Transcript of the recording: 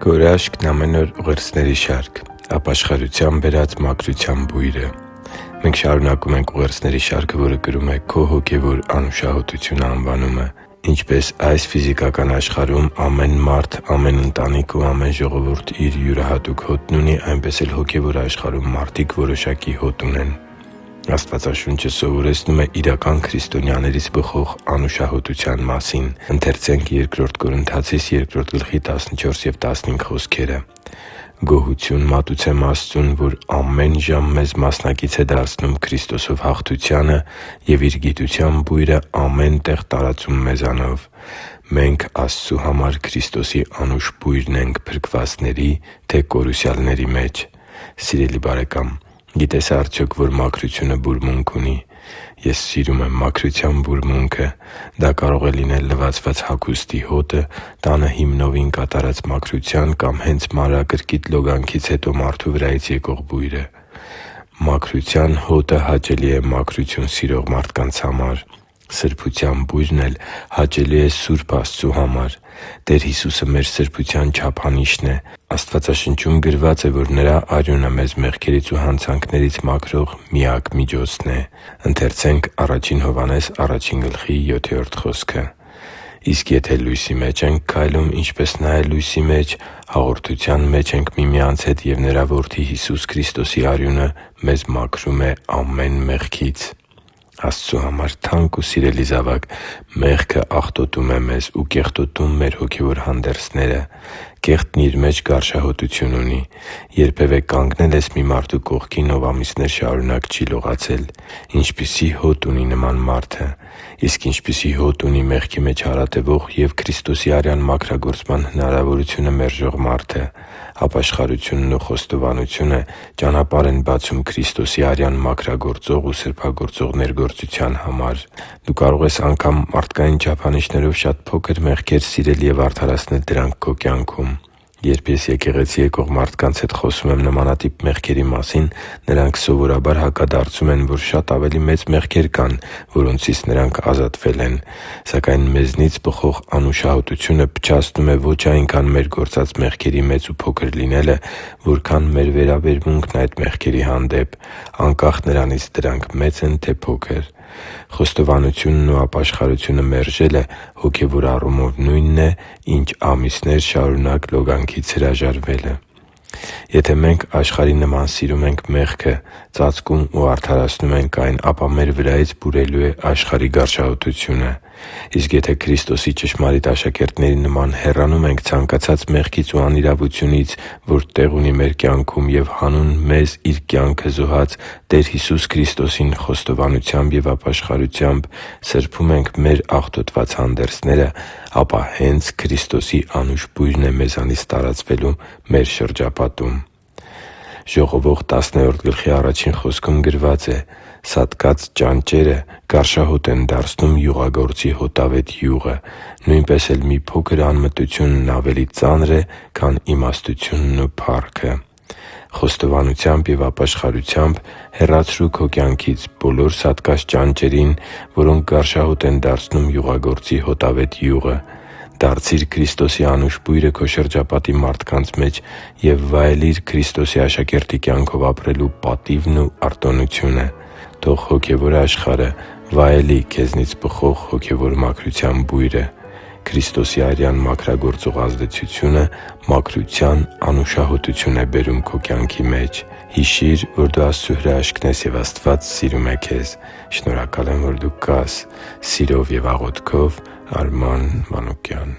Գորաշկն ամեն օր ուղերձների շարք։ Ապաշխարության բերած մաքրության բույրը։ Մենք շարունակում ենք ուղերձների շարքը, որը կրում է «Քո հոգևոր անուշահոտությունը» անվանումը։ Ինչպես այս ֆիզիկական աշխարհում ամեն մարդ, ամեն ընտանիք ու ամեն ժողովուրդ իր յուրահատուկ հոտն ունի, այնպես էլ հոգևոր աշխարհում մարդիկ որոշակի հոտ ունեն։ Աստվածաշունչը սովորեցնում է իրական քրիստոնյաներից բխող անուշահոտության մասին։ «Գոհություն մատուցեմ Աստծուն, որ ամեն ժամ մեզ մասնակից է դարձնում Քրիստոսով հաղթությանը և Իր գիտության բույրը ամեն տեղ տարածում մեզանով։ Մենք Աստծու համար Քրիստոսի անուշ բույրն ենք փրկվածների, թե կորուսյալների մեջ» Սիրելի՛ բարեկամ, գիտե՞ս արդյոք, որ մաքրությունը բուրմունք ունի։ Ես սիրում եմ մաքրության բուրմունքը։ Դա կարող է լինել լվացված հագուստի հոտը, տանը հիմնովին կատարած մաքրության կամ հենց մանրակրկիտ լոգանքից հետո մարդու վրայից եկող բույրը։ Մաքրության հոտը հաճելի է մաքրություն սիրող մարդկանց համար։ Սրբության բույրն էլ հաճելի է Սուրբ Աստծու համար։ Տեր Հիսուսը մեր սրբության չափանիշն է։ Աստվածաշնչում գրված է, որ Նրա արյունը մեզ մեղքերից ու հանցանքներից մաքրող միակ միջոցն է։ Իսկ եթե լույսի մեջ ենք քայլում, ինչպես նա է լույսի մեջ, հաղորդության մեջ ենք միմյանց հետ, և Նրա Որդի Հիսուս Քրիստոսի արյունը մեզ մաքրում է ամեն մեղքից։ Աստծու համար թանկ ու սիրելի՛ զավակ, մեղքը աղտոտում է մեզ ու կեղտոտում մեր հոգևոր հանդերձները։ Կեղտն իր մեջ գարշահոտություն ունի։ Երբևէ կանգնե՞լ ես մի մարդու կողքին, ով ամիսներ շարունակ չի լողացել։ Ինչպիսի՞ հոտ ունի նման մարդը։ Իսկ ինչպիսի՞ հոտ ունի մեղքի մեջ հարատևող և Քրիստոսի արյան մաքրագործման հնարավորությունը մերժող մարդը։ Ապաշխարությունն ու խոստովանությունը ճանապարհ են բացում Քրիստոսի արյան մաքրագործող ու սրբագործող ներգործության համար։ Դու կարող ես անգամ մարդկային չափանիշներով շատ փոքր մեղքեր սիրել և արդարացնել դրանք քո կյանքում։ Երբ ես եկեղեցի եկող մարդկանց հետ խոսում եմ նմանատիպ մեղքերի մասին, նրանք սովորաբար հակադարձում են, որ շատ ավելի մեծ մեղքեր կան, որոնցից նրանք ազատվել են։ Սակայն մեզնից բխող անուշահոտությունը փչացնում է ոչ այնքան մեր գործած մեղքերի մեծ ու փոքր լինելը, որքան մեր վերաբերմունքն այդ մեղքերի հանդեպ, անկախ նրանից դրանք մեծ են թե փոքր։ Խոստովանությունն ու ապաշխարությունը մերժելը հոգևոր առումով նույնն է, ինչ ամիսներ շարունակ լոգանքից հրաժարվելը։ Եթե մենք աշխարհի նման սիրում ենք մեղքը, ծածկում ու արդարացնում ենք այն, ապա մեր վրայից բուրելու է աշխարհի գարշահոտությունը։ Իսկ եթե Քրիստոսի ճշմարիտ աշակերտների նման հեռանում ենք ցանկացած մեղքից ու անիրավությունից, որ տեղ ունի մեր կյանքում, և հանուն մեզ Իր կյանքը զոհած Տեր Հիսուս Քրիստոսին խոստովանությամբ և ապաշխարությամբ սրբում ենք մեր աղտոտված հանդերձները, ապա հենց Քրիստոսի անուշ բույրն է մեզանից տարածվելու մեր շրջապատում։ Ժողովող 10:1 գրված է. «Սատկած ճանճերը գարշահոտ են դարձնում յուղագործի հոտավետ յուղը. նույնպես էլ մի փոքր անմտությունն ավելի ծանր է, քան իմաստությունն ու փառքը»։ Խոստովանությամբ և ապաշխարությամբ հեռացրու քո կյանքից բոլոր սատկած ճանճերին, որոնք գարշահոտ են դարձնում յուղագործի հոտավետ յուղը։ Դարձի՛ր Քրիստոսի անուշ բույրը քո շրջապատի մարդկանց մեջ և վայելի՛ր Քրիստոսի աշակերտի կյանքով ապրելու պատիվն ու արտոնությունը։ Թող հոգևոր աշխարհը վայելի քեզնից բխող հոգևոր մաքրության բույրը։ Քրիստոսի արյան մաքրագործող ազդեցությունը մաքրության անուշահոտություն է բերում քո կյանքի մեջ։ Հիշի՛ր, որ դու Աստծո հրաշքն ես, և Աստված սիրում է քեզ։ Շնորհակալ եմ, որ դու կա՛ս։ Սիրով և աղոթքով, Արման Մանուկյան։